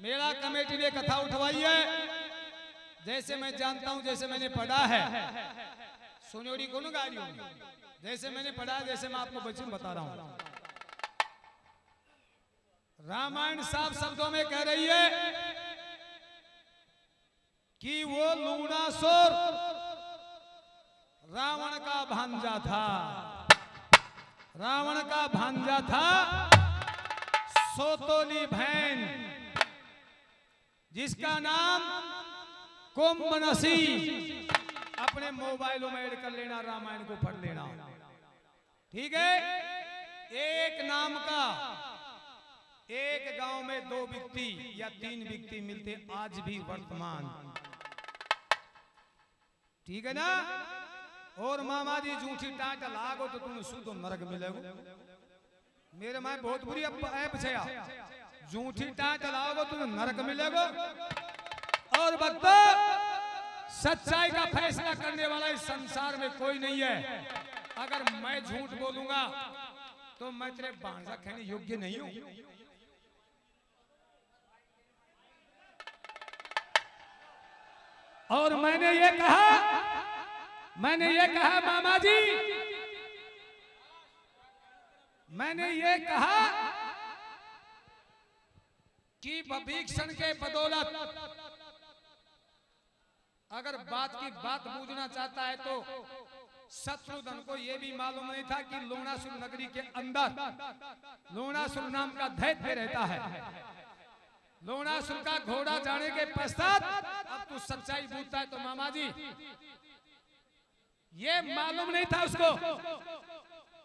मेरा कमेटी ने कथा उठवाई है, जैसे मैं जानता हूं, जैसे मैंने पढ़ा है। सोनियोड़ी को गा रही हूं, जैसे मैंने पढ़ा है, जैसे मैं आपको बच्चों बता रहा हूं। रामायण साफ शब्दों में कह रही है कि वो लूणासुर रावण का भांजा था। रावण का भांजा था सोतोली बहन, जिसका नाम कुंभनसी। अपने मोबाइलों में ऐड कर लेना, रामायण को पढ़ लेना, ठीक है। एक नाम का एक गांव में 2 व्यक्ति या 3 व्यक्ति मिलते आज भी वर्तमान, ठीक है ना। और मामा जी झूठी टाट लागो तो तुम शुद्ध नरक मिलेगो। मेरे माँ बहुत बुरी ऐप छया, झूठी टाट लागो तुम नरक मिलेगो। और भक्तो, सच्चाई का फैसला करने वाला इस संसार में कोई नहीं है। अगर मैं झूठ बोलूंगा तो मैं तेरे भांजा कहने योग्य नहीं हूं। और मैंने ये कहा मामा जी, मैंने ये कहा कि विभीषण के बदौलत अगर बात की बात बूझना चाहता है तो शत्रुघ्न को यह भी मालूम नहीं था कि लूणासुर नगरी के अंदर लूणासुर नाम का दैत्य रहता है। लूणासुर का घोड़ा जाने के पश्चात अब तू सच्चाई पूछता है तो मामा जी ये मालूम नहीं था उसको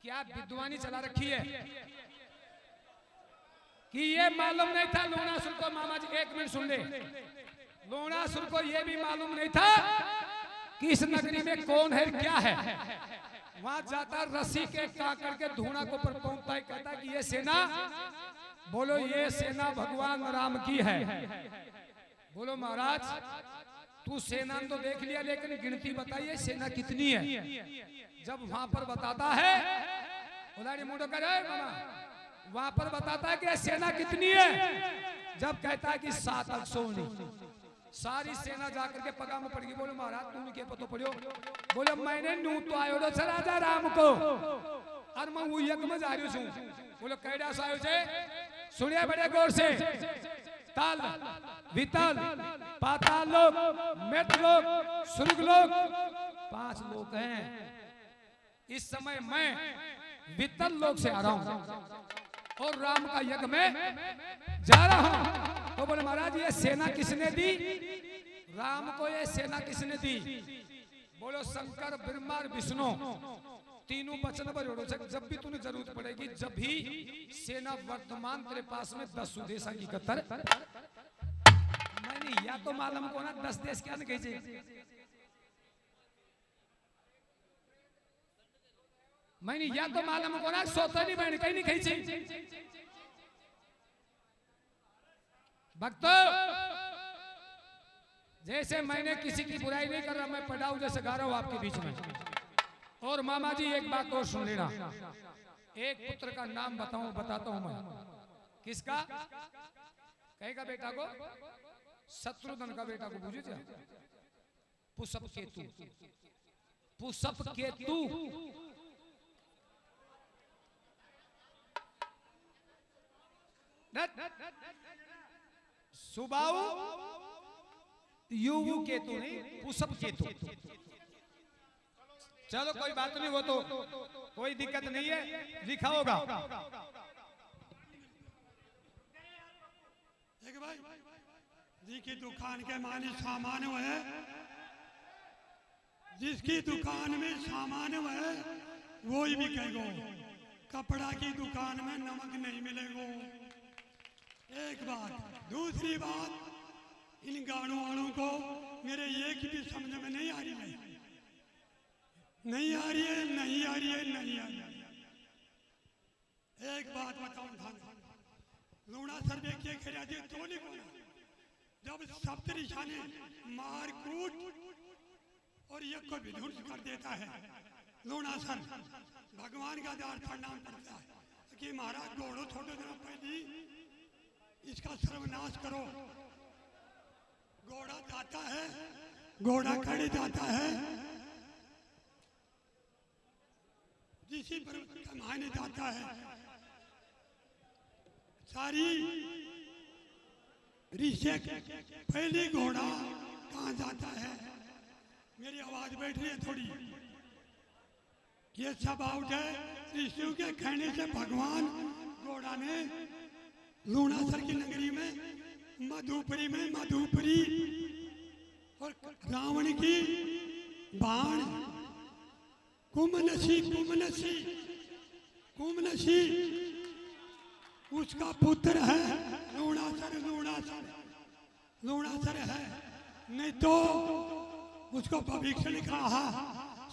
कि आप विद्वानी चला रखी है, कि ये मालूम नहीं था लूणासुर को। मामा जी 1 मिनट सुन ले। लूणासुर को ये भी मालूम नहीं था कि इस नगरी में कौन है क्या है। वहां जाता रस्सी के काकड़ के धूना को पर पहुंचता है, कहता कि ये सेना, बोलो ये सेना भगवान राम की है। बोलो महाराज तू सेना तो देख लिया, लेकिन गिनती बताइए सेना कितनी है। जब वहां पर बताता है, वहां पर बताता है कि सेना कितनी है। जब कहता है कि 7 अक्षोणी, सारी सेना जाकर के पगा में पड़ गई। बोलो महाराज तू के पतो पड़ो। बोलो मैंने नू तो आयो राजा राम को, और मैं वो यज्ञ में जा रही हूं। बोलो कैडा सायो छे, सुनिए बड़े गौर से। ताल, वितल, पाताल लोक, मृत लोक, स्वर्ग लोक, 5 लोक हैं। इस समय मैं वितल लोक से आ रहा हूं और राम का यज्ञ में जा रहा हूं। तो बोले महाराज ये सेना किसने दी? राम को ये सेना किसने दी? बोलो शंकर, ब्रह्मा और विष्णु तीनों वचन पर जोड़ो। जब भी तुम्हें जरूरत पड़ेगी, जब भी सेना वर्तमान तेरे पास में 10 देश की कतर मैंने या तो मालूम को ना 10 देश क्या न कही। मैंने या तो मालूम को ना सोतनी बहन कहीं नहीं कही। भक्तों जैसे मैंने किसी की बुराई नहीं कर रहा, मैं पढ़ाऊ जैसे गा रहा हूं आपके बीच में। और मामा जी एक बात और सुन लेना, एक पुत्र का नाम बताता हूं मैं। किसका? कहेगा बेटा को, शत्रुघ्न का बेटा को। बुझे क्या? पुष्प केतु। पुष्प केतु सुबाऊ युवु केतु नहीं, पुष्प केतु। चलो कोई बात नहीं, वो तो कोई दिक्कत नहीं है, लिखा होगा। एक भाई जी की दुकान के मानी सामान है, जिसकी दुकान में सामान है वो ही बिकेगो। कपड़ा की दुकान में नमक नहीं मिलेगो। एक बात। दूसरी बात, इन गाड़ों वालों को मेरे एक भी समझ में नहीं आ रही है, नहीं आ रही है, नहीं आ रही है, नहीं आ रही है। एक बात बताऊं था, लूणासुर देखिए खेला जी तो नहीं बोला। जब सप्तऋषि ने मार कूट और यज्ञ को विध्वंस कर देता है, लूणासुर भगवान का द्वार प्रणाम करता है कि महाराज घोड़ो छोड़ो, जरा पहले इसका सर्वनाश करो। घोड़ा खड़े जाता है, जिसी पर कमाने जाता है, सारी ऋषि पहले घोड़ा कहाँ जाता है। मेरी आवाज बैठ रही है थोड़ी। ये सब आउट है। ऋषियों के कहने से भगवान घोड़ा ने लूणासर की नगरी में मधुपुरी और रावण की बाण कुमनसी उसका पुत्र है। लूणासर है, नहीं तो उसको भविष्य कहा।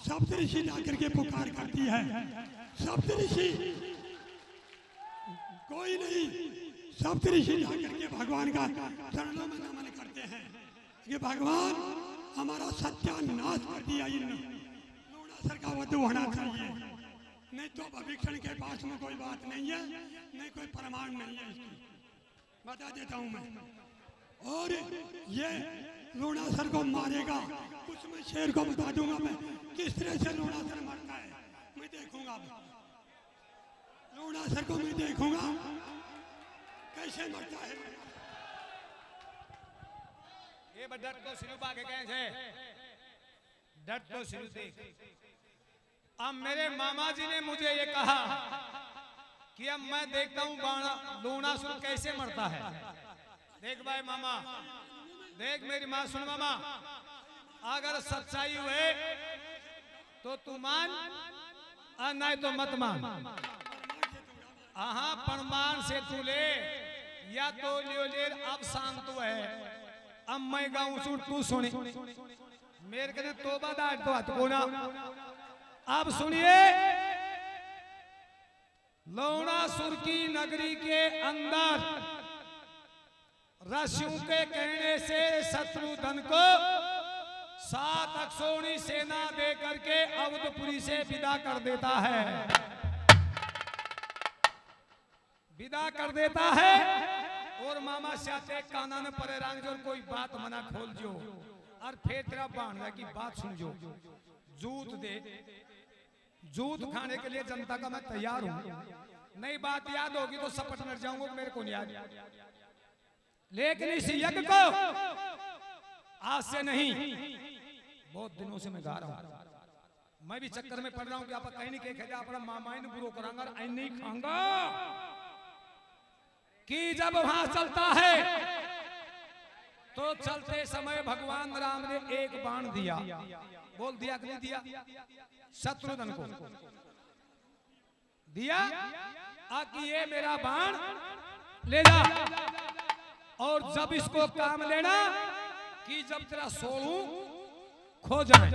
सप्तऋषि जाकर के पुकार करती है। सप्तऋषि कोई नहीं, सप्तऋषि जाकर के भगवान का चरणों में नमन करते हैं कि भगवान हमारा सत्यानाश कर दिया। इन लूणासर का वध होना चाहिए, नहीं तो भविष्य के पास में कोई बात नहीं है, नहीं कोई प्रमाण नहीं है इसकी। बता देता हूं मैं। और ये लूणासर को मारेगा, उसमें शेर को बता दूंगा मैं किस तरह से लूणासर मरता है। मैं देखूंगा, लूणासर को मैं देखूंगा कैसे मरता है। ये डट तो शुरू पाके कहे थे, डट तो शुरू देख। अब मेरे मामा जी ने मुझे ये कहा कि अब मैं देखता हूँ लूणासुर कैसे मरता है। देख भाई मामा, देख मेरी माँ, सुन मामा, अगर सच्चाई हुए तो तू मान और नहीं तो मत मान। हाँ, प्रमाण से तू ले या तो लियो ले। अब शांत है, अब मैं गाऊं सुन, तू सुने। मेरे कहने तोबा दाट तो हाथ को ना। अब सुनिए, लूणासुर की नगरी के अंदर ऋषियों के कहने से शत्रुधन को 7 अक्षौणी सेना दे करके अवधपुरी से विदा कर देता है, विदा कर देता है। और मामा चाहते काना ने परे रंग जो कोई बात मना खोल जो और फिर तेरा बांधना की बात सुन जो। जूत दे, जूत खाने के लिए जनता का मैं तैयार हूं। नई बात याद होगी तो सपट मर जाऊंगा, मेरे को नहीं याद। लेकिन इस यज्ञ को आज से नहीं, बहुत दिनों से मैं गा रहा हूं। मैं भी चक्कर में पड़ रहा हूं कि आप कहीं नहीं कहे अपना मामाइन बुरो करांगा और नहीं खाऊंगा। कि जब वहां चलता है तो चलते समय भगवान राम ने एक बाण दिया। बोल दिया कि नहीं दिया? शत्रुघ्न को दिया कि ये मेरा बाण ले जा, और जब इसको काम लेना कि जब तेरा सोलू खो जाए।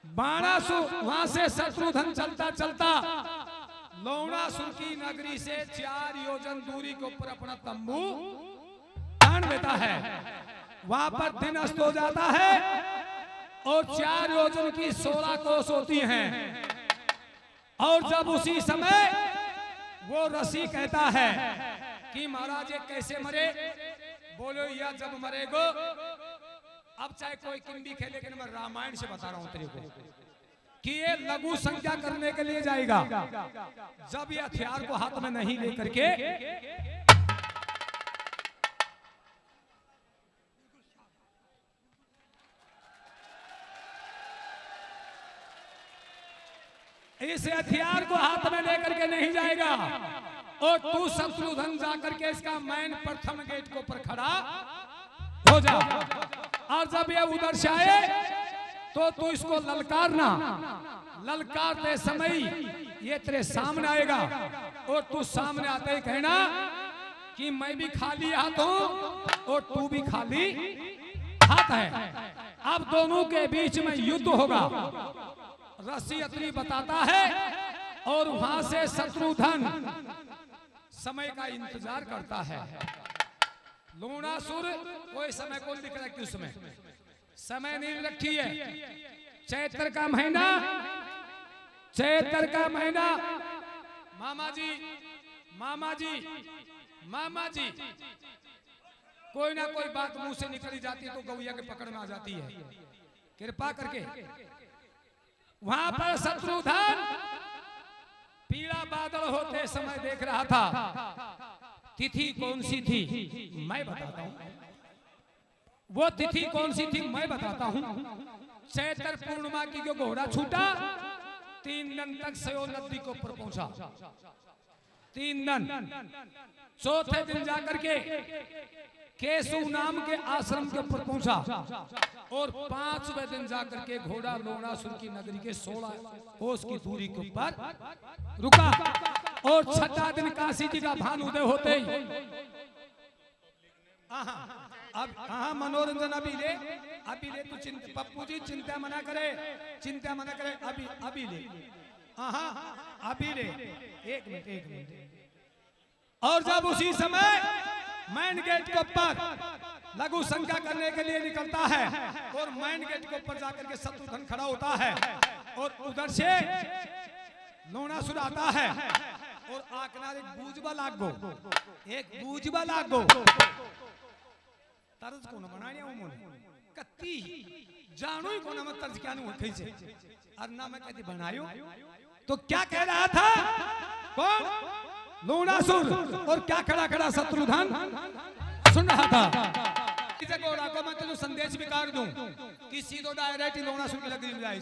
बाणासुर वहां से शत्रुघ्न चलता चलता लूणासुर की नगरी से 4 योजन दूरी के ऊपर अपना तंबू तान देता है। वहां पर दिन अस्त हो जाता है और 4 योजन की 16 कोस होती हैं। और जब उसी समय वो ऋषि कहता है कि महाराज ये कैसे मरे? बोलो या जब मरेगो, अब चाहे कोई किंडी खेले, लेकिन मैं रामायण से बता रहा हूं तेरे को कि ये लघु संख्या करने के लिए जाएगा। जब ये हथियार को हाथ में नहीं लेकर के इस हथियार को हाथ में लेकर के नहीं जाएगा, और तू शत्रुघ्न जाकर के इसका मैन प्रथम गेट के ऊपर खड़ा हो जा। और जब ये उधर से आए तो तू इसको ललकारना। ललकारते समय ये तेरे सामने आएगा, और तू सामने आते ही कहना कि मैं भी खाली हाथ हूं और तू भी खाली हाथ है। अब दोनों के बीच में युद्ध होगा। ऋषि अत्रि बताता है, और वहां से शत्रुघ्न समय का इंतजार करता है। लूणासुर कोई समय को लिख रहा है कि उसमें समय नहीं रखी है। चैत्र का महीना, चैत्र का महीना। मामा जी, मामा जी, मामा जी, कोई ना कोई बात मुंह से निकली जाती है तो गौया के पकड़ में आ जाती है। कृपा करके वहां पर शत्रुधन पीला बादल होते समय देख रहा था। तिथि कौन सी थी मैं बताता हूं, वो तिथि कौन सी थी मैं बताता हूं। चैत्र पूर्णिमा की जो घोड़ा छूटा 3 दिन तक सयो नदी के ऊपर पहुंचा। 3 दिन, चौथे दिन जाकर के केशु नाम के आश्रम के ऊपर पहुंचा और 5वें दिन जाकर के घोड़ा लोणासुर की नगरी के 16 कोस की दूरी के ऊपर रुका और 6वां दिन काशी जी का भान उदय होते ही अब मनोरंजन अभी ले तू पप्पू जी चिंता मना करे, अभी ले अभी ले। एक मिनट। और जब उसी समय मैन गेट के ऊपर लघु शंका करने के लिए निकलता है और मैन गेट के ऊपर जाकर के शत्रुघ्न खड़ा होता है और उधर से लोणासुर आता है और आकनार एक बूझबा लागो तर्ज को न बनाने कत्ती जानू ही को न तर्ज क्या नु कैसे और ना मैं कहती बनायो तो क्या कह रहा था कौन लोणासुर और क्या खड़ा खड़ा शत्रुघ्न सुन रहा था। घोड़ा को मैं तुझे संदेश भी कर दूं कि सीधो डायरेक्ट लोणासुर की लगी जाए।